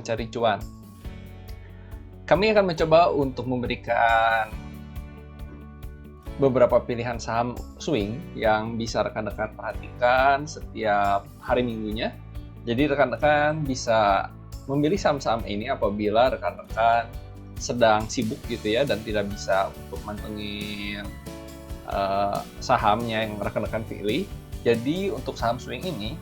mencari cuan. Kami akan mencoba untuk memberikan beberapa pilihan saham swing yang bisa rekan-rekan perhatikan setiap hari minggunya. Jadi rekan-rekan bisa memilih saham-saham ini apabila rekan-rekan sedang sibuk gitu ya dan tidak bisa untuk mantengin sahamnya yang rekan-rekan pilih. Jadi untuk saham swing ini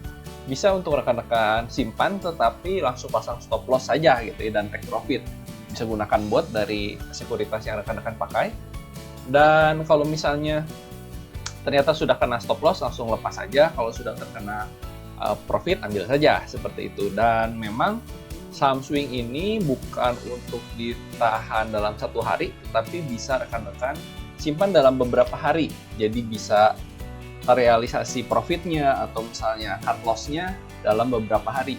bisa untuk rekan-rekan simpan tetapi langsung pasang stop loss saja gitu ya dan take profit. Bisa gunakan bot dari sekuritas yang rekan-rekan pakai. Dan kalau misalnya ternyata sudah kena stop loss langsung lepas saja, kalau sudah terkena profit ambil saja seperti itu. Dan memang saham swing ini bukan untuk ditahan dalam satu hari, tetapi bisa rekan-rekan simpan dalam beberapa hari. Jadi bisa terrealisasi profitnya atau misalnya cut loss-nya dalam beberapa hari.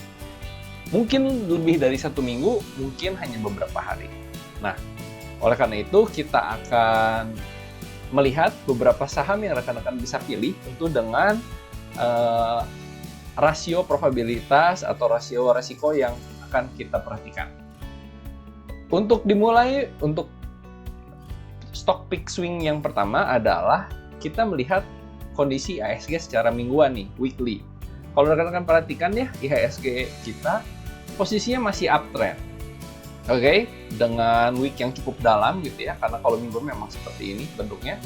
Mungkin lebih dari 1 minggu, mungkin hanya beberapa hari. Nah, oleh karena itu kita akan melihat beberapa saham yang rekan-rekan bisa pilih tentu dengan rasio probabilitas atau rasio resiko yang akan kita perhatikan. Untuk dimulai, untuk stock pick swing yang pertama adalah kita melihat kondisi IHSG secara mingguan nih, weekly. Kalau rekan-rekan perhatikan ya, IHSG kita posisinya masih uptrend. Oke, dengan wick yang cukup dalam gitu ya, karena kalau minggu memang seperti ini bentuknya.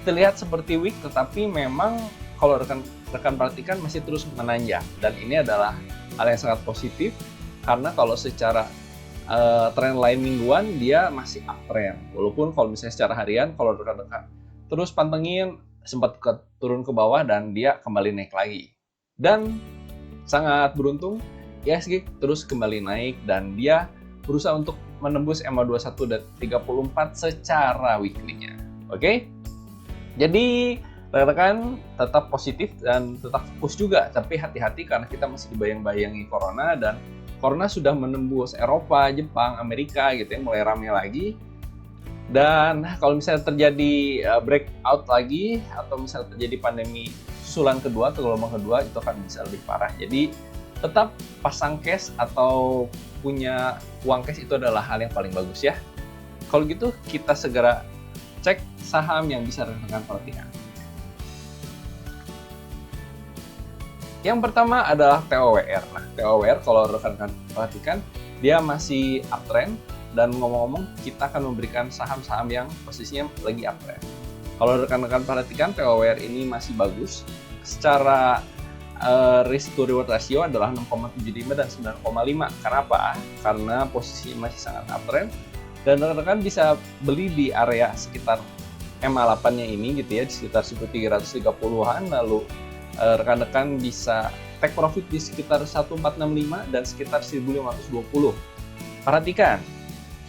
Terlihat seperti wick, tetapi memang kalau rekan perhatikan masih terus menanjak. Dan ini adalah hal yang sangat positif, karena kalau secara tren line mingguan dia masih uptrend. Walaupun kalau misalnya secara harian, kalau rekan-rekan terus pantengin sempat turun ke bawah dan dia kembali naik lagi. Dan sangat beruntung, IHSG terus kembali naik dan dia berusaha untuk menembus MA21 dan 34 secara weekly-nya. Oke? Jadi rekan-rekan tetap positif dan tetap fokus juga, tapi hati-hati karena kita masih dibayang-bayangi corona dan corona sudah menembus Eropa, Jepang, Amerika gitu ya, mulai ramai lagi. Dan kalau misalnya terjadi breakout lagi atau misalnya terjadi pandemi susulan kedua atau gelombang kedua, itu akan bisa lebih parah. Jadi tetap pasang cash atau punya uang cash itu adalah hal yang paling bagus ya. Kalau gitu kita segera cek saham yang bisa rekan-rekan perhatikan. Yang pertama adalah TOWR. Nah, TOWR kalau rekan-rekan perhatikan dia masih uptrend dan ngomong-ngomong kita akan memberikan saham-saham yang posisinya lagi uptrend. Kalau rekan-rekan perhatikan TOWR ini masih bagus. Secara risk to reward ratio adalah 6,75 dan 9,5. Kenapa? Karena posisinya masih sangat uptrend dan rekan-rekan bisa beli di area sekitar MA8-nya ini gitu ya, di sekitar 1330-an. Lalu rekan-rekan bisa take profit di sekitar 1465 dan sekitar 1520. Perhatikan,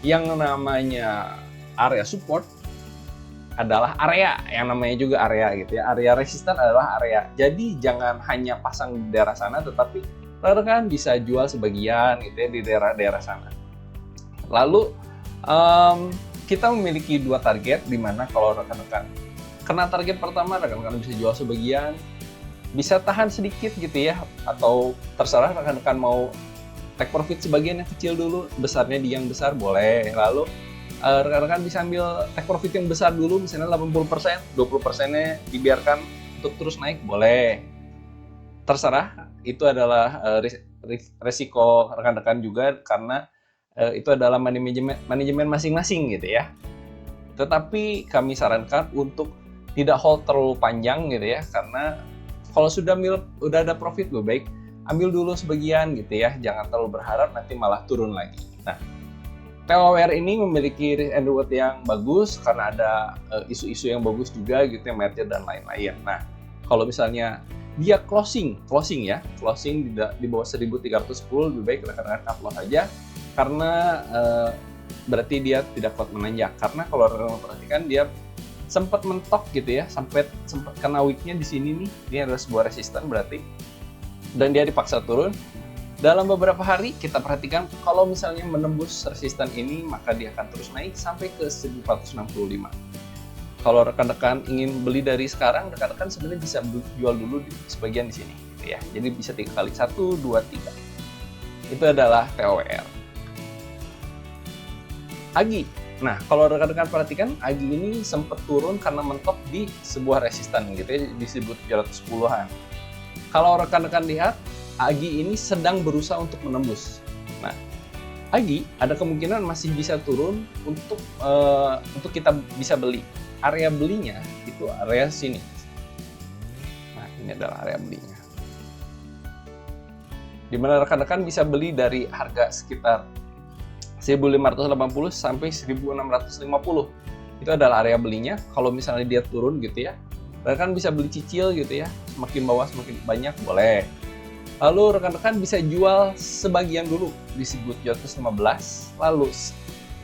yang namanya area support adalah area, yang namanya juga area gitu ya. Area resisten adalah area. Jadi jangan hanya pasang di daerah sana, tetapi rekan-rekan bisa jual sebagian gitu ya di daerah-daerah sana. Lalu kita memiliki 2 target, di mana kalau rekan-rekan kena target pertama, rekan-rekan bisa jual sebagian, bisa tahan sedikit gitu ya, atau terserah rekan-rekan mau take profit sebagian yang kecil dulu, besarnya di yang besar boleh. Lalu rekan-rekan bisa ambil take profit yang besar dulu, misalnya 80%, 20%-nya dibiarkan untuk terus naik, boleh. Terserah, itu adalah resiko rekan-rekan juga, karena itu adalah manajemen masing-masing gitu ya. Tetapi kami sarankan untuk tidak hold terlalu panjang gitu ya, karena kalau sudah ada profit, lebih baik ambil dulu sebagian gitu ya, jangan terlalu berharap nanti malah turun lagi. Nah, TOWR ini memiliki risk and reward yang bagus karena ada isu-isu yang bagus juga gitu ya, merger dan lain-lain. Nah, kalau misalnya dia closing di bawah 1310, lebih baik rekan-rekan cut loss aja karena berarti dia tidak kuat menanjak. Karena kalau rekan-rekan perhatikan dia sempat mentok gitu ya, sempat kena wick-nya di sini nih. Ini adalah sebuah resisten berarti, dan dia dipaksa turun. Dalam beberapa hari kita perhatikan kalau misalnya menembus resisten ini, maka dia akan terus naik sampai ke 1465. Kalau rekan-rekan ingin beli dari sekarang, rekan-rekan sebenarnya bisa jual dulu di sebagian di sini gitu ya. Jadi bisa 3 kali, 1, 2, 3. Itu adalah TOWR. AGI. Nah, kalau rekan-rekan perhatikan, AGI ini sempat turun karena mentok di sebuah resisten gitu ya, di 1710-an. Kalau rekan-rekan lihat, AGI ini sedang berusaha untuk menembus. Nah, AGI ada kemungkinan masih bisa turun untuk kita bisa beli. Area belinya itu area sini. Nah, ini adalah area belinya. Di mana rekan-rekan bisa beli dari harga sekitar 1.580 sampai 1.650. Itu adalah area belinya. Kalau misalnya dia turun gitu ya, rekan bisa beli cicil gitu ya, semakin bawah semakin banyak boleh. Lalu rekan-rekan bisa jual sebagian dulu di 1.715, lalu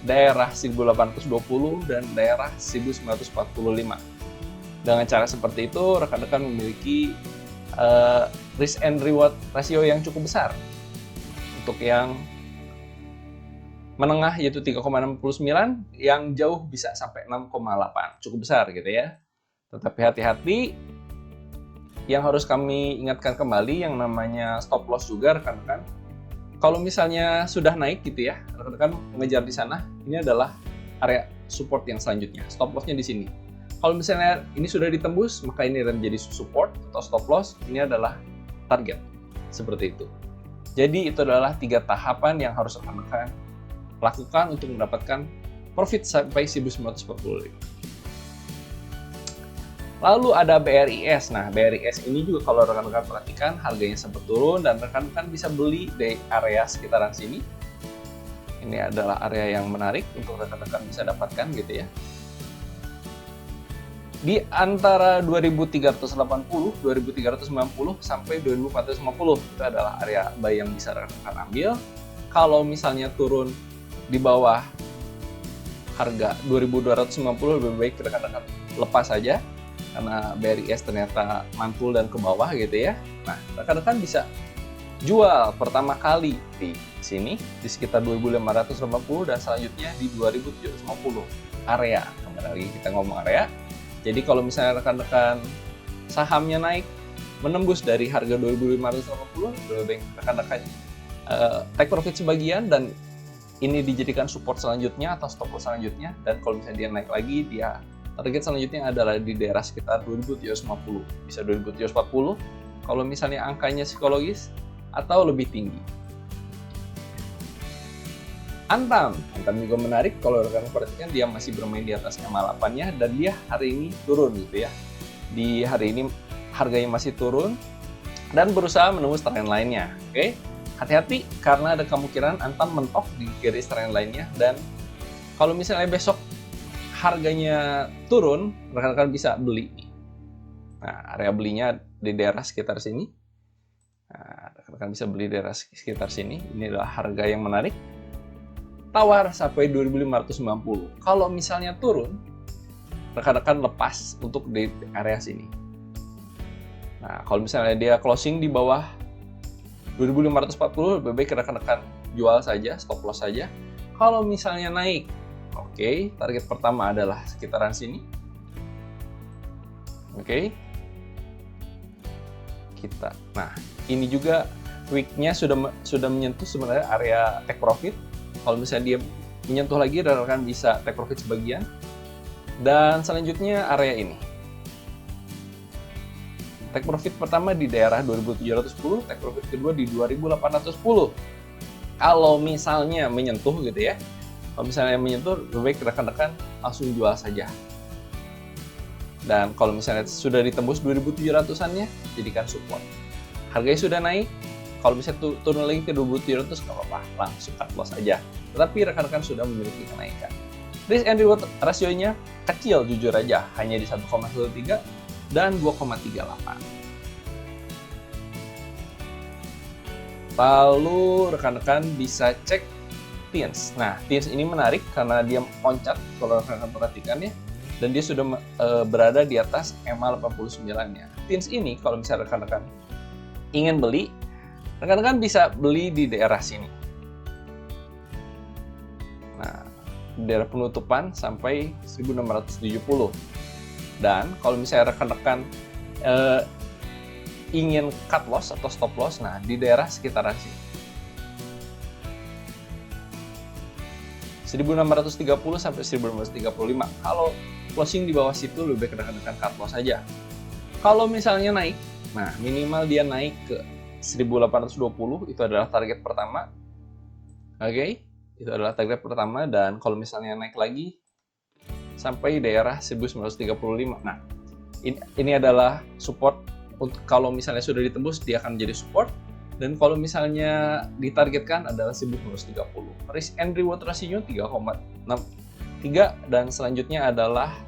daerah 1.820 dan daerah 1.945. Dengan cara seperti itu, rekan-rekan memiliki risk and reward rasio yang cukup besar. Untuk yang menengah yaitu 3,69, yang jauh bisa sampai 6,8, cukup besar gitu ya. Tetapi hati-hati, yang harus kami ingatkan kembali yang namanya stop loss juga rekan-rekan. Kalau misalnya sudah naik gitu ya, rekan-rekan mengejar di sana, ini adalah area support yang selanjutnya. Stop loss-nya di sini. Kalau misalnya ini sudah ditembus, maka ini akan menjadi support atau stop loss, ini adalah target. Seperti itu. Jadi itu adalah 3 tahapan yang harus rekan-rekan lakukan untuk mendapatkan profit sampai 1.945. Lalu ada BRIS. Nah, BRIS ini juga kalau rekan-rekan perhatikan harganya sempat turun dan rekan-rekan bisa beli di area sekitaran sini. Ini adalah area yang menarik untuk rekan-rekan bisa dapatkan gitu ya. Di antara 2.380, 2.390 sampai 2.450 itu adalah area buy yang bisa rekan-rekan ambil. Kalau misalnya turun di bawah harga 2.290, lebih baik rekan-rekan lepas saja karena BRIS ternyata mantul dan ke bawah gitu ya. Nah, rekan-rekan bisa jual pertama kali di sini di sekitar 2.580 dan selanjutnya di 2.750 area. Kembali lagi kita ngomong area. Jadi kalau misalnya rekan-rekan sahamnya naik menembus dari harga 2.550, lebih baik rekan-rekan take profit sebagian dan ini dijadikan support selanjutnya atau stop loss selanjutnya. Dan kalau misalnya dia naik lagi, dia target selanjutnya adalah di daerah sekitar 2.750, bisa 2.740 kalau misalnya angkanya psikologis atau lebih tinggi. Antam juga menarik kalau rekan-rekan perhatikan, dia masih bermain di atas MA8-nya dan dia hari ini turun gitu ya. Di hari ini harganya masih turun dan berusaha menembus trend lainnya. Oke. Hati-hati karena ada kemungkinan Antam mentok di garis trend lainnya, dan kalau misalnya besok harganya turun, rekan-rekan bisa beli. Nah, area belinya di daerah sekitar sini. Nah, rekan-rekan bisa beli di daerah sekitar sini. Ini adalah harga yang menarik. Tawar sampai 2.590. Kalau misalnya turun, rekan-rekan lepas untuk di area sini. Nah, kalau misalnya dia closing di bawah 2.540, lebih baik rekan-rekan jual saja, stop loss saja. Kalau misalnya naik, oke, target pertama adalah sekitaran sini. Oke. Nah, ini juga wick-nya sudah menyentuh sebenarnya area take profit. Kalau misalnya dia menyentuh lagi, rekan-rekan bisa take profit sebagian. Dan selanjutnya area ini. Take profit pertama di daerah 2.710, take profit kedua di 2.810. Kalau misalnya menyentuh gitu ya, kalau misalnya menyentuh, lebih baik rekan-rekan langsung jual saja. Dan kalau misalnya sudah ditembus 2.700-annya, jadikan support. Harganya sudah naik, kalau misalnya turun lagi ke 2.700, nggak apa-apa, langsung cut loss aja. Tetapi rekan-rekan sudah memiliki kenaikan. Risk and reward rasionya kecil jujur aja, hanya di 1,13 dan 2,38. Lalu rekan-rekan bisa cek TINS. Nah, TINS ini menarik karena dia loncat kalau rekan-rekan perhatikan ya, dan dia sudah berada di atas MA89-nya. TINS ini kalau misalnya rekan-rekan ingin beli, rekan-rekan bisa beli di daerah sini. Nah, daerah penutupan sampai 1.670. Dan kalau misalnya rekan-rekan ingin cut loss atau stop loss, nah di daerah sekitaran sini. 1630 sampai 1635. Kalau closing di bawah situ lebih baik rekan-rekan cut loss saja. Kalau misalnya naik, nah minimal dia naik ke 1820, itu adalah target pertama. Oke, itu adalah target pertama, dan kalau misalnya naik lagi sampai daerah 1935. Nah, ini adalah support. Kalau misalnya sudah ditembus, dia akan menjadi support. Dan kalau misalnya ditargetkan adalah 1930. Risk and reward ratio 3,63, dan selanjutnya adalah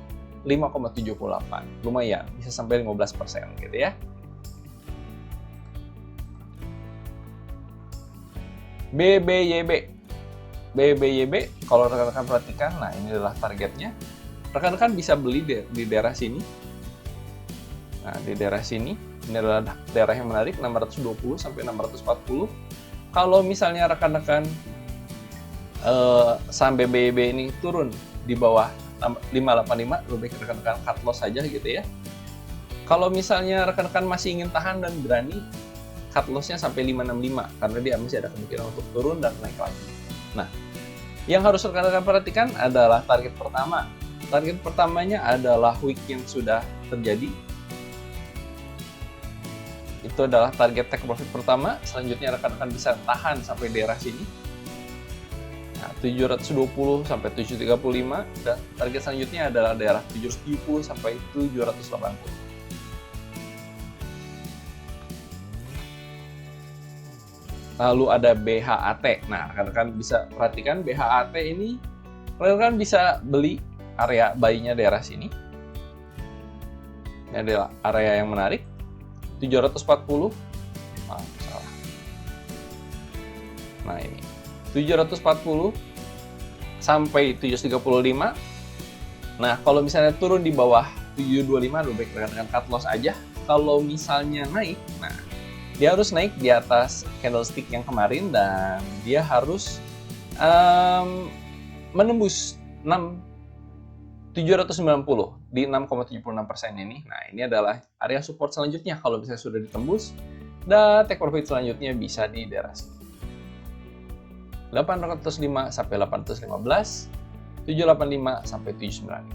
5,78. Lumayan, bisa sampai 15% gitu ya. BBYB. BBYB, kalau rekan-rekan perhatikan, nah ini adalah targetnya. Rekan-rekan bisa beli di daerah sini. Nah, di daerah sini, ini adalah daerah yang menarik, 620 sampai 640. Kalau misalnya rekan-rekan saham BBYB ini turun di bawah 585, lebih baik rekan-rekan cut loss saja gitu ya. Kalau misalnya rekan-rekan masih ingin tahan dan berani, cut loss-nya sampai 565, karena dia masih ada kemungkinan untuk turun dan naik lagi. Nah, yang harus rekan-rekan perhatikan adalah target pertama. Target pertamanya adalah wick yang sudah terjadi. Itu adalah target take profit pertama. Selanjutnya rekan-rekan bisa tahan sampai daerah sini. Nah, 720 sampai 735, dan target selanjutnya adalah daerah 770 sampai 780. Lalu ada BHAT. Nah, rekan-rekan bisa perhatikan BHAT ini, rekan-rekan bisa beli area buy-nya daerah sini. Ini adalah area yang menarik. 740. Salah. Nah, ini 740 sampai 735. Nah, kalau misalnya turun di bawah 725, lebih baik rekan-rekan cut loss aja. Kalau misalnya naik, nah dia harus naik di atas candlestick yang kemarin, dan dia harus menembus 790 di 6,76% ini. Nah, ini adalah area support selanjutnya kalau misalnya sudah ditembus, dan take profit selanjutnya bisa di daerah sini. 805 sampai 815, 785 sampai 795.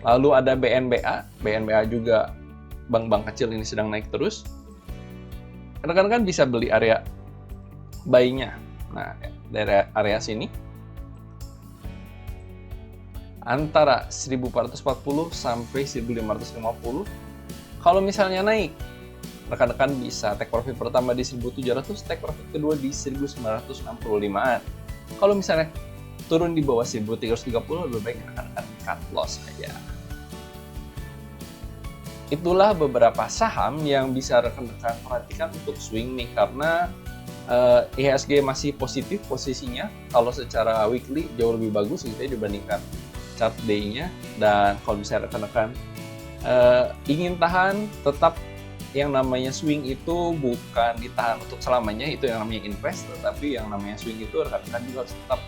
Lalu ada BNBA. BNBA juga bank-bank kecil ini sedang naik terus. Rekan-rekan bisa beli area buy-nya. Nah, dari area sini antara 1440 sampai 1550. Kalau misalnya naik, rekan-rekan bisa take profit pertama di 1700, take profit kedua di 1965-an. Kalau misalnya turun di bawah 1330, lebih baik rekan-rekan cut loss aja. Itulah beberapa saham yang bisa rekan-rekan perhatikan untuk swing nih, karena IHSG masih positif posisinya. Kalau secara weekly jauh lebih bagus gitu ya dibandingkan chart day-nya. Dan kalau misalnya rekan-rekan ingin tahan, tetap yang namanya swing itu bukan ditahan untuk selamanya, itu yang namanya invest. Tetapi yang namanya swing itu rekan-rekan juga harus tetap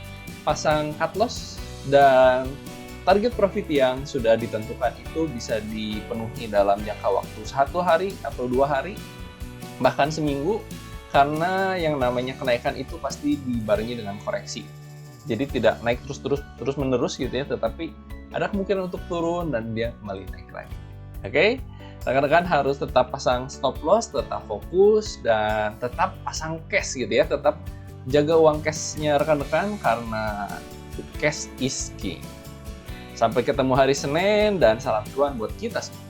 pasang cut loss, dan target profit yang sudah ditentukan itu bisa dipenuhi dalam jangka waktu 1 hari atau 2 hari, bahkan seminggu, karena yang namanya kenaikan itu pasti dibarengi dengan koreksi. Jadi tidak naik terus menerus gitu ya, tetapi ada kemungkinan untuk turun dan dia kembali naik lagi. Oke, rekan-rekan harus tetap pasang stop loss, tetap fokus, dan tetap pasang cash gitu ya, tetap jaga uang cashnya rekan-rekan, karena cash is king. Sampai ketemu hari Senin, dan salam cuan buat kita semua.